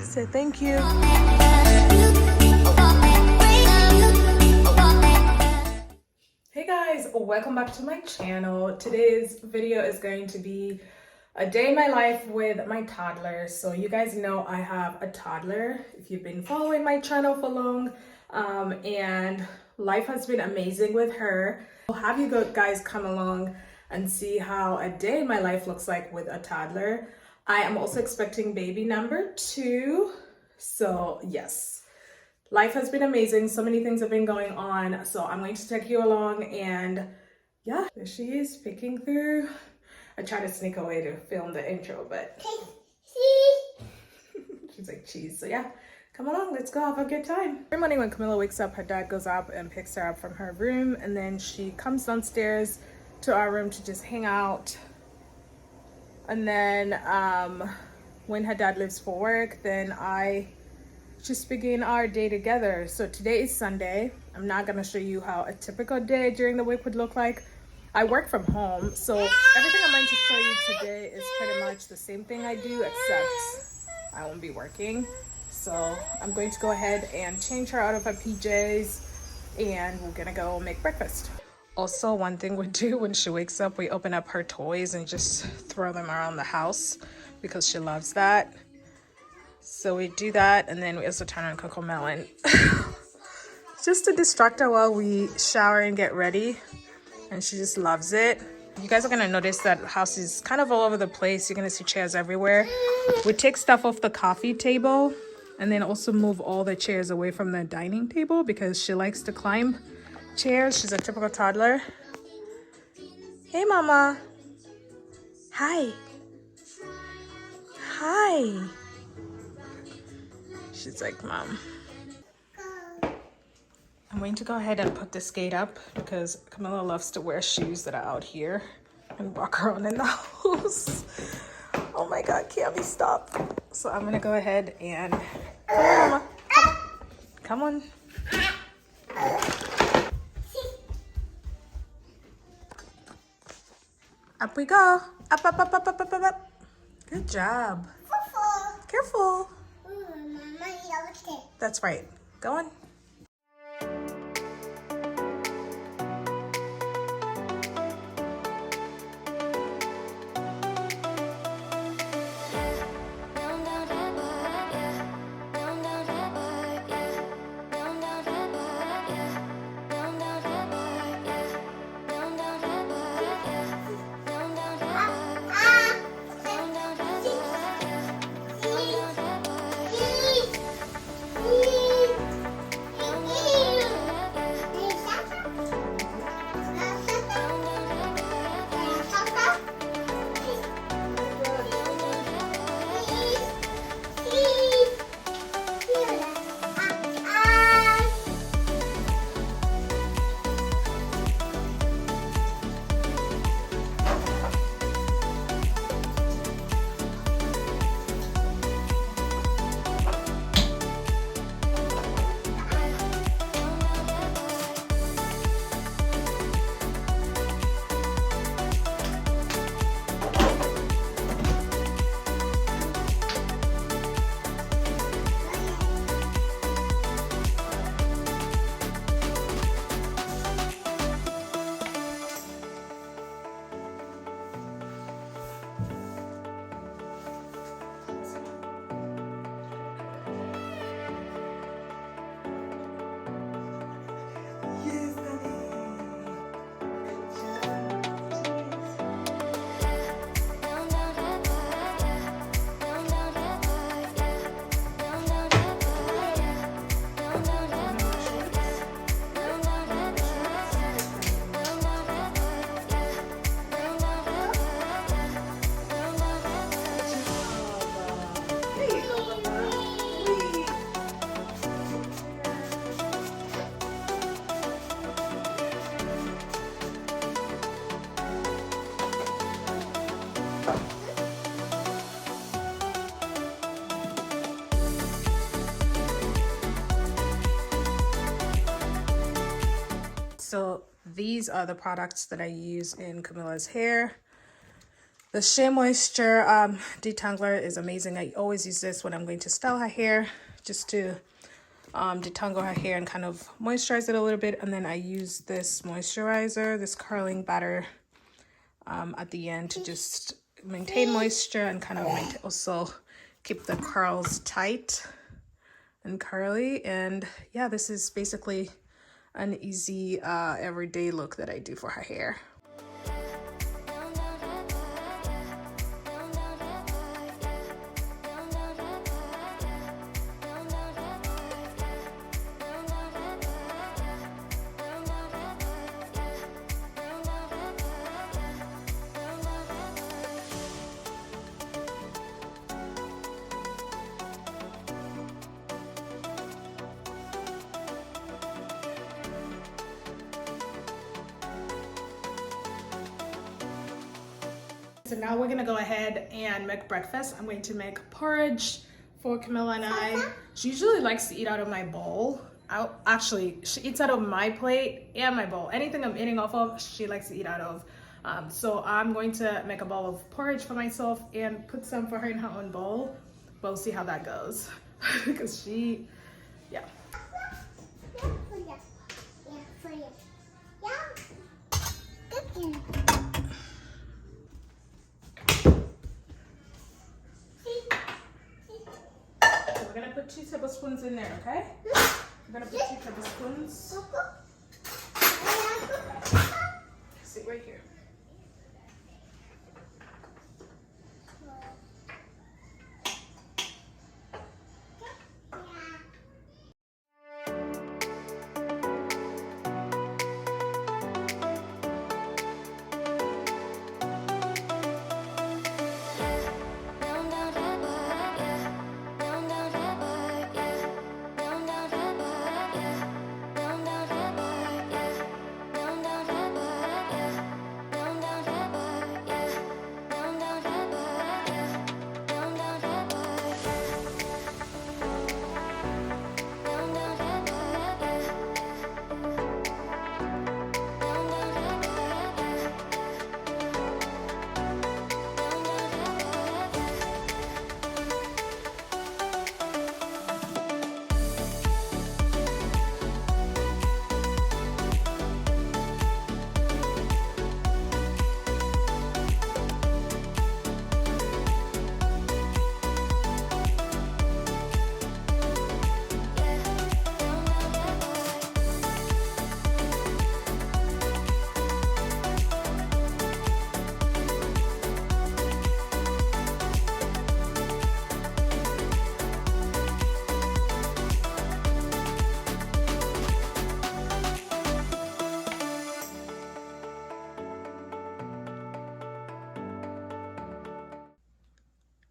Say thank you. Hey guys, welcome back to my channel. Today's video is going to be a day in my life with my toddler. So you guys know I have a toddler if you've been following my channel for long, and life has been amazing with her. I'll have you guys come along and see how a day in my life looks like with a toddler. I am also expecting baby number 2. So yes, life has been amazing. So many things have been going on. So I'm going to take you along, and yeah, there she is peeking through. I tried to sneak away to film the intro, but she's like cheese. So yeah, come along, let's go have a good time. Every morning when Camilla wakes up, her dad goes up and picks her up from her room, and then she comes downstairs to our room to just hang out. And then when her dad leaves for work, then I just begin our day together. So today is Sunday. I'm not gonna show you how a typical day during the week would look like. I work from home, so everything I'm going to show you today is pretty much the same thing I do, except I won't be working. So I'm going to go ahead and change her out of her PJs, and we're gonna go make breakfast. Also, one thing we do when she wakes up, we open up her toys and just throw them around the house because she loves that. So we do that, and then we also turn on Coco Melon just to distract her while we shower and get ready, and she just loves it. You guys are gonna notice that the house is kind of all over the place. You're gonna see chairs everywhere. We take stuff off the coffee table and then also move all the chairs away from the dining table because she likes to climb chairs. She's a typical toddler. Hey mama. Hi. Hi. She's like, Mom. I'm going to go ahead and put this gate up because Camilla loves to wear shoes that are out here and walk around in the house. Oh my God, Cammy, stop. So I'm gonna go ahead and, come on, Mama. Come on. Up we go. Up, up, up, up, up, up, up, up. Good job. Careful. That's right. Go on. So these are the products that I use in Camilla's hair. The Shea Moisture detangler is amazing. I always use this when I'm going to style her hair, just to detangle her hair and kind of moisturize it a little bit. And then I use this moisturizer, this curling batter at the end to just maintain moisture and kind of also keep the curls tight and curly. And yeah, this is basically an easy everyday look that I do for her hair. So now we're gonna go ahead and make breakfast. I'm going to make porridge for Camilla and I. She usually likes to eat out of my bowl. Actually, she eats out of my plate and my bowl. Anything I'm eating off of, she likes to eat out of. So I'm going to make a bowl of porridge for myself and put some for her in her own bowl. But we'll see how that goes. Because she, yeah. We're gonna put 2 tablespoons in there, okay? We're gonna put 2 tablespoons. Sit right here.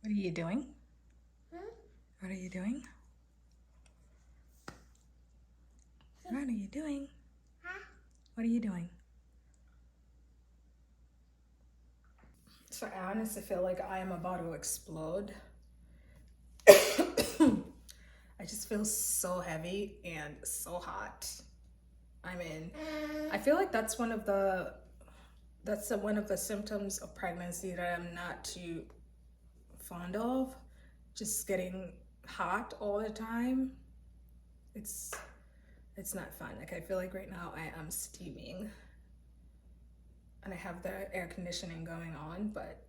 What are you doing? What are you doing? What are you doing? What are you doing? So I honestly feel like I am about to explode. I just feel so heavy and so hot. I mean, I feel like that's one of the symptoms of pregnancy that I'm not too fond of. Just getting hot all the time. It's not fun. Like, I feel like right now I am steaming and I have the air conditioning going on, but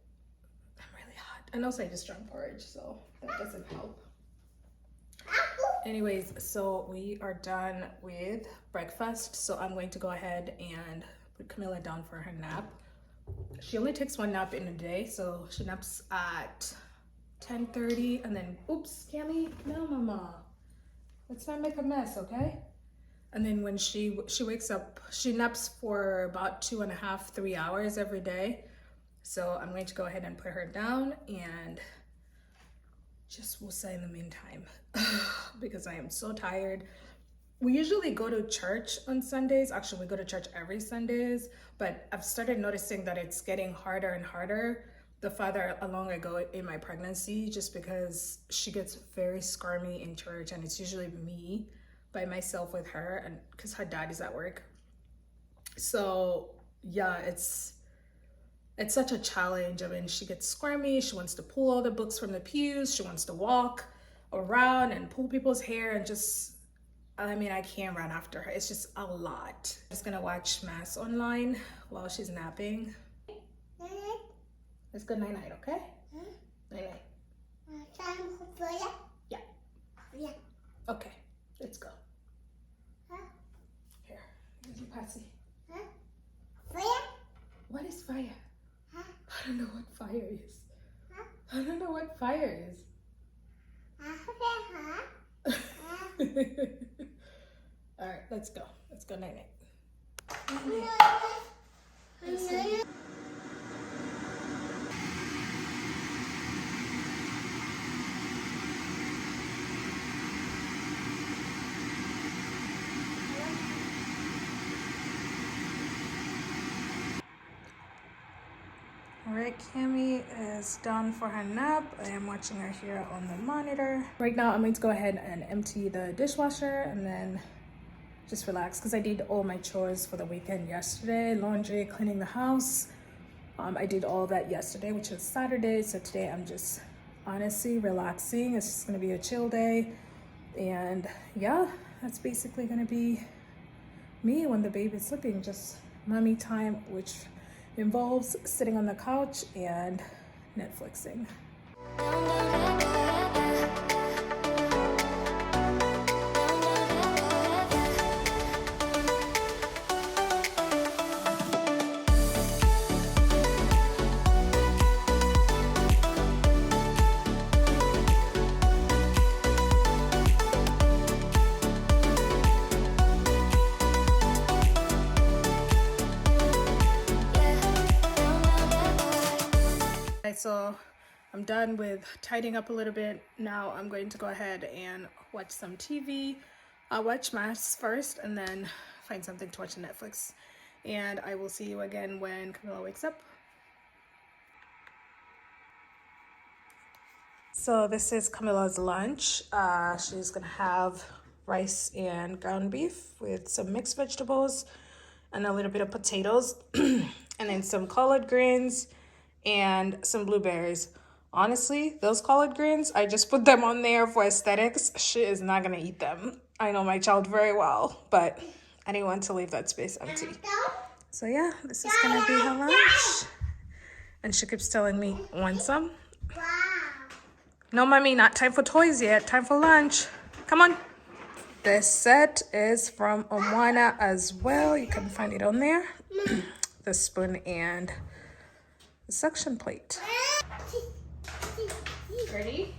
I'm really hot. And also I just drank porridge, so that doesn't help. Anyways, so we are done with breakfast. So I'm going to go ahead and put Camilla down for her nap. She only takes 1 nap in a day, so she naps at 10:30 and then, oops, Cammy, no mama. Let's not make a mess, okay? And then when she wakes up, she naps for about 2.5, 3 hours every day. So I'm going to go ahead and put her down and just woosah in the meantime because I am so tired. We usually go to church on Sundays. Actually, we go to church every Sundays, but I've started noticing that it's getting harder and harder the farther along I go in my pregnancy, just because she gets very squirmy in church, and it's usually me by myself with her, and because her dad is at work. So yeah, it's it's such a challenge. I mean, she gets squirmy. She wants to pull all the books from the pews. She wants to walk around and pull people's hair and just, I mean, I can't run after her. It's just a lot. I'm just gonna watch Mass online while she's napping. Let's go night-night, okay? Night-night. Yeah. Yeah. Okay, let's go. Here, here's your Patsy. What is fire? I don't know what fire is. I don't know what fire is. All right, let's go. Let's go night-night. Night-night. Alright, Cammy is done for her nap. I am watching her here on the monitor. Right now, I'm going to go ahead and empty the dishwasher and then just relax because I did all my chores for the weekend yesterday. Laundry, cleaning the house. I did all that yesterday, which was Saturday. So today I'm just honestly relaxing. It's just going to be a chill day. And yeah, that's basically going to be me when the baby's sleeping. Just mommy time, which involves sitting on the couch and Netflixing. So I'm done with tidying up a little bit. Now I'm going to go ahead and watch some TV. I'll watch Mass first and then find something to watch on Netflix. And I will see you again when Camilla wakes up. So this is Camilla's lunch. She's gonna have rice and ground beef with some mixed vegetables and a little bit of potatoes and then some collard greens and some blueberries. Honestly, those collard greens, I just put them on there for aesthetics. She is not gonna eat them. I know my child very well, but I didn't want to leave that space empty. So yeah, this is gonna be her lunch. And she keeps telling me, want some? No, mommy, not time for toys yet. Time for lunch. Come on. This set is from Omwana as well. You can find it on there. The spoon and the suction plate. Ready?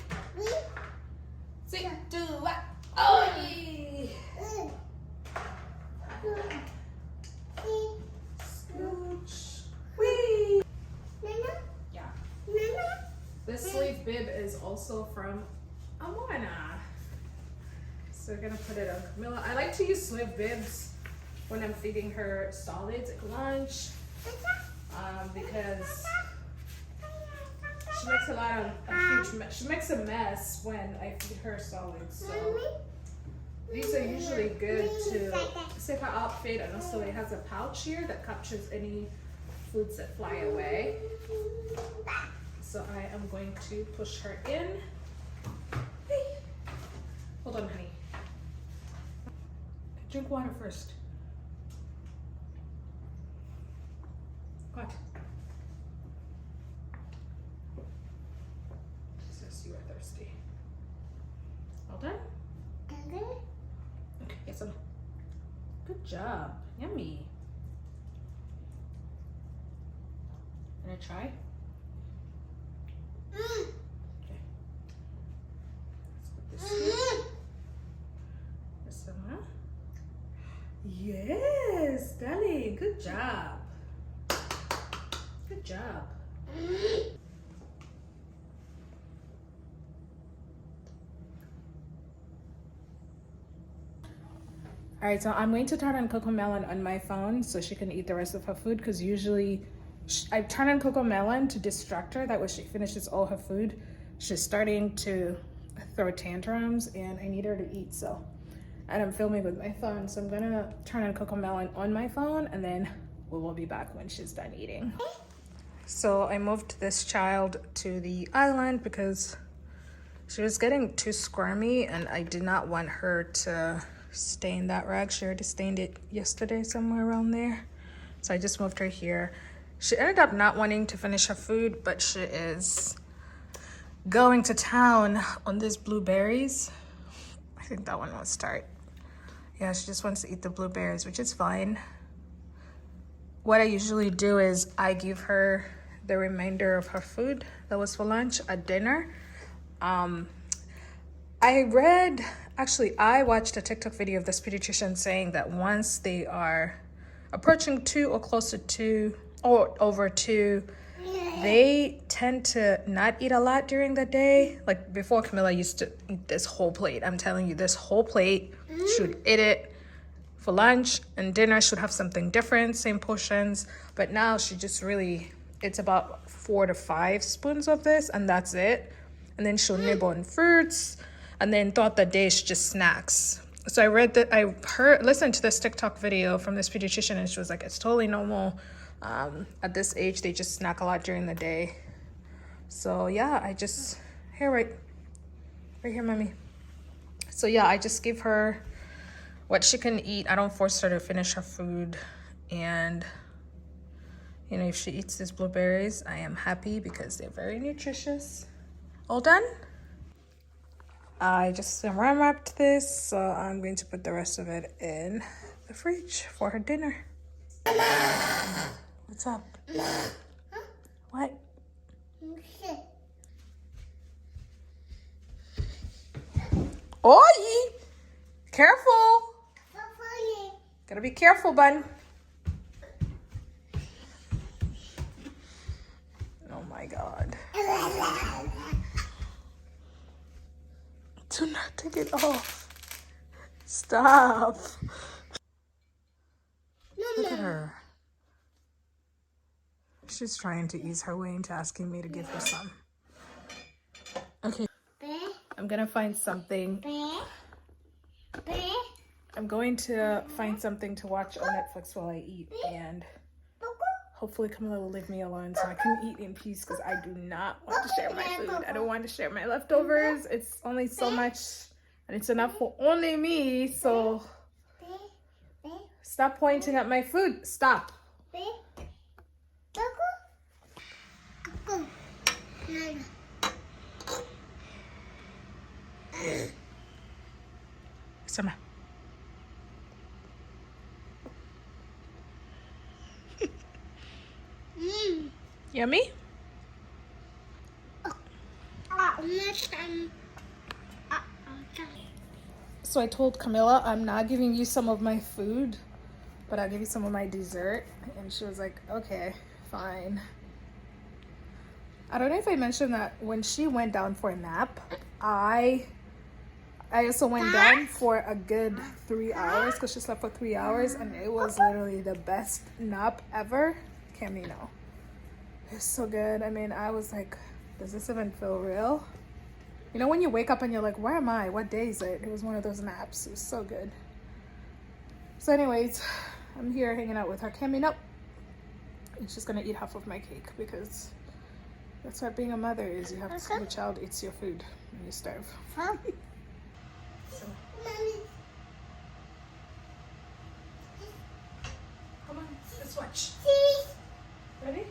3, 2, 1. Oh, yeah. Scooch. Whee. Yeah. This sleeve bib is also from Amwana. So we're gonna put it on Camilla. I like to use sleeve bibs when I'm feeding her solids at lunch. Because she makes a huge mess. She makes a mess when I feed her solids. So these are usually good to save her outfit, and also it has a pouch here that captures any foods that fly away. So I am going to push her in. Hey. Hold on, honey. Drink water first. What? She says you are thirsty. All done? Okay, get some. Good job. Yummy. Wanna try? Okay. Let's put this here. This one. Yes, darling. Good job. Good job. All right, so I'm going to turn on Coco Melon on my phone so she can eat the rest of her food, because usually I turn on Coco Melon to distract her. That way she finishes all her food. She's starting to throw tantrums and I need her to eat, so. And I'm filming with my phone, so I'm gonna turn on Coco Melon on my phone and then we will be back when she's done eating. So I moved this child to the island because she was getting too squirmy and I did not want her to stain that rag. She already stained it yesterday somewhere around there. So I just moved her here. She ended up not wanting to finish her food, but she is going to town on these blueberries. I think that one will start. Yeah, she just wants to eat the blueberries, which is fine. What I usually do is I give her the remainder of her food that was for lunch at dinner. I watched a TikTok video of this pediatrician saying that once they are approaching 2 or close to 2 or over 2, they tend to not eat a lot during the day. Like before, Camilla used to eat this whole plate. I'm telling you, this whole plate, she would eat it for lunch, and dinner should have something different, same portions. But now she just really, it's about 4 to 5 spoons of this, and that's it. And then she'll nibble on fruits, and then throughout the day she just snacks. So listened to this TikTok video from this pediatrician, and she was like, it's totally normal. At this age, they just snack a lot during the day. So yeah, right here, mommy. So yeah, I just give her what she can eat. I don't force her to finish her food. And you know, if she eats these blueberries, I am happy because they're very nutritious. All done? I just wrapped this, so I'm going to put the rest of it in the fridge for her dinner. What's up? What? Oi! Careful! Gotta be careful, bun. Oh my God. Do not take it off. Stop. Look at her. She's trying to ease her way into asking me to give her some. Okay. I'm gonna find something. I'm going to find something to watch on Netflix while I eat, and hopefully Camilla will leave me alone so I can eat in peace, because I do not want to share my food. I don't want to share my leftovers. It's only so much, and it's enough for only me, so stop pointing at my food. Stop. Sama. Yummy? So I told Camilla I'm not giving you some of my food, but I'll give you some of my dessert. And she was like, okay, fine. I don't know if I mentioned that when she went down for a nap, I also went down for a good 3 hours, because she slept for 3 hours, and it was literally the best nap ever. Camino. It's so good. I mean, I was like, does this even feel real? You know when you wake up and you're like, where am I? What day is it? It was one of those naps. It was so good. So anyways, I'm here hanging out with her. Camino. And she's gonna eat half of my cake, because that's what being a mother is. You have to, your child eats your food when you starve. So. Come on, let's watch. Ready?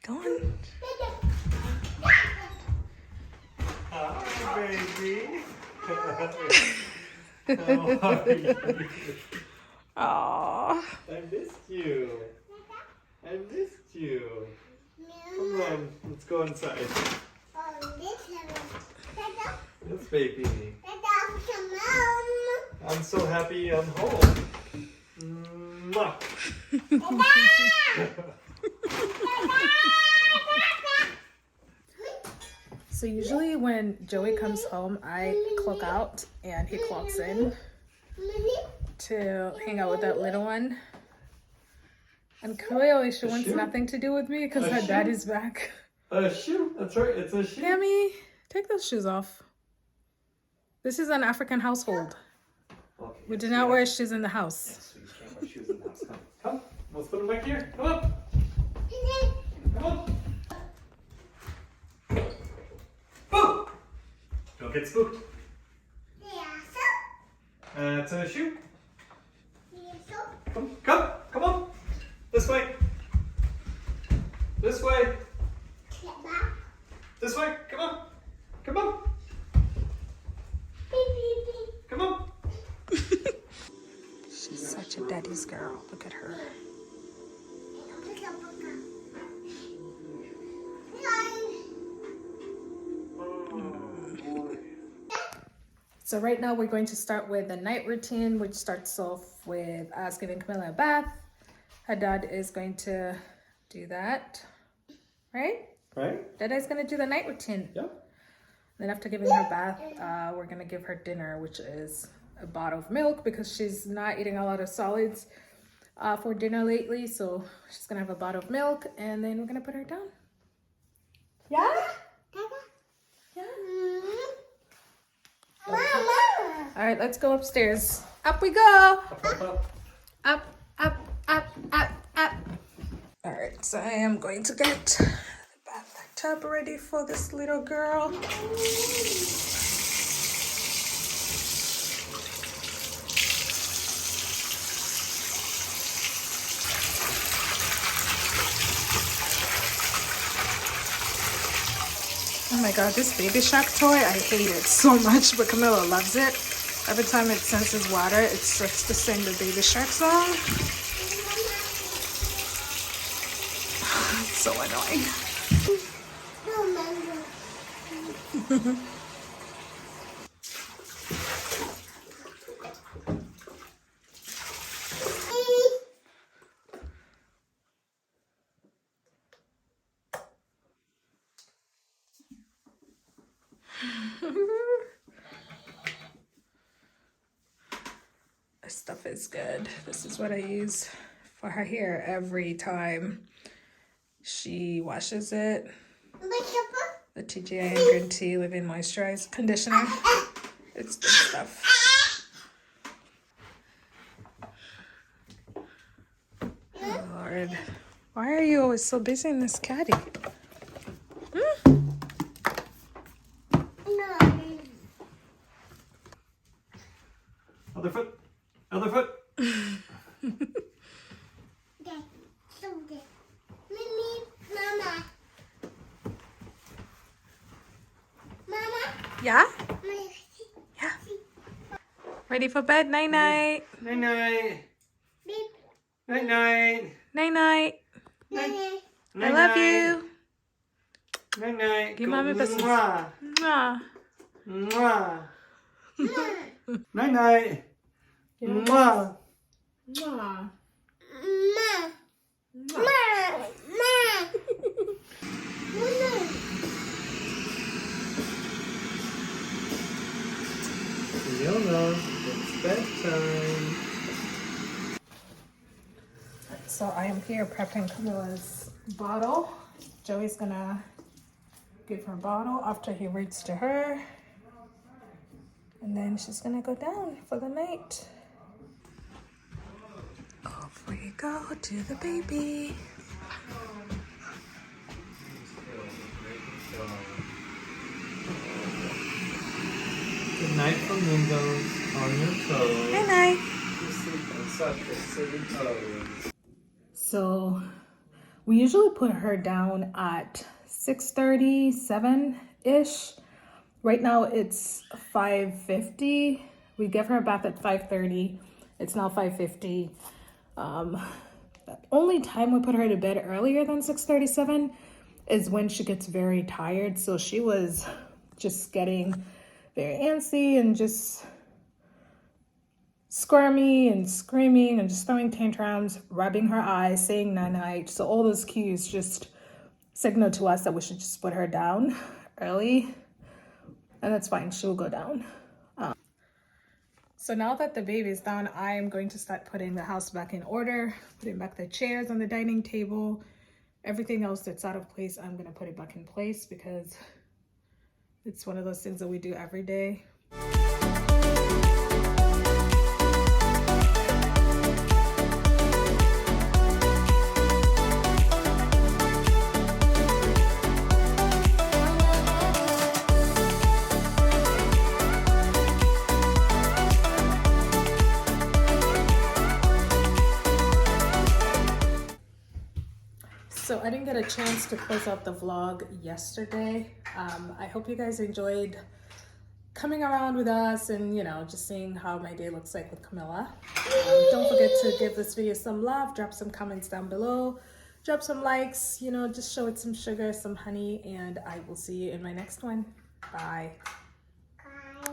Go on. Hi, baby. How are you? Aww. I missed you. I missed you. Come on, let's go inside. Yes, baby. I'm so happy I'm home. Mwah. So usually when Joey comes home, I clock out and he clocks in to hang out with that little one. And clearly she wants nothing to do with me because her dad is back. A shoe. That's right. It's a shoe. Cammy, take those shoes off. This is an African household. Okay, We do not wear shoes in the house. Yes, we can't wear shoes in the house. Come. Let's put them back here. Come on. Come on. Oh! Don't get spooked. It's a shoe. Come on. This way. This way. This way. Come on. Come on. Come on. She's such a daddy's girl. Look at her. So right now we're going to start with the night routine, which starts off with us giving Camilla a bath. Her dad is going to do that, right? Right? Dada's going to do the night routine. Yep. Then after giving her bath, we're going to give her dinner, which is a bottle of milk because she's not eating a lot of solids for dinner lately. So she's going to have a bottle of milk and then we're going to put her down. Yeah? Yeah? All right, let's go upstairs. Up we go. Up, up, up, up, up. All right, so I am going to get the bathtub ready for this little girl. Oh my god, this Baby Shark toy, I hate it so much, but Camilla loves it. Every time it senses water, it starts to sing the Baby Shark song. It's so annoying. This stuff is good. This is what I use for her hair every time she washes it. The TGI Green Tea Living Moisturize Conditioner. It's good stuff. Oh Lord. Why are you always so busy in this caddy? Other foot. Other foot. Yeah? Yeah. Ready for bed? Night night. Night night. Night night. Night night. I love you. Night night. Give mommy kisses. Mwah. Mwah. Mwah. Night night. Mwah. Mwah. Fiona, it's bedtime. So I am here prepping Camilla's bottle. Joey's gonna give her a bottle after he reads to her. And then she's gonna go down for the night. Off we go to the baby. Good night, flamingos, on your toes. Night night. You sleep on such a silly toes. So we usually put her down at 6:30, 7-ish. Right now it's 5:50. We give her a bath at 5:30. It's now 5:50. The only time we put her to bed earlier than 6:37 is when she gets very tired. So she was just getting very antsy and just squirmy and screaming and just throwing tantrums, rubbing her eyes, saying night-night. So all those cues just signal to us that we should just put her down early. And that's fine, she will go down. So now that the baby's down, I am going to start putting the house back in order, putting back the chairs on the dining table. Everything else that's out of place, I'm gonna put it back in place because it's one of those things that we do every day. So I didn't get a chance to close out the vlog yesterday. I hope you guys enjoyed coming around with us and, you know, just seeing how my day looks like with Camilla. Don't forget to give this video some love, drop some comments down below, drop some likes, you know, just show it some sugar, some honey, and I will see you in my next one. Bye.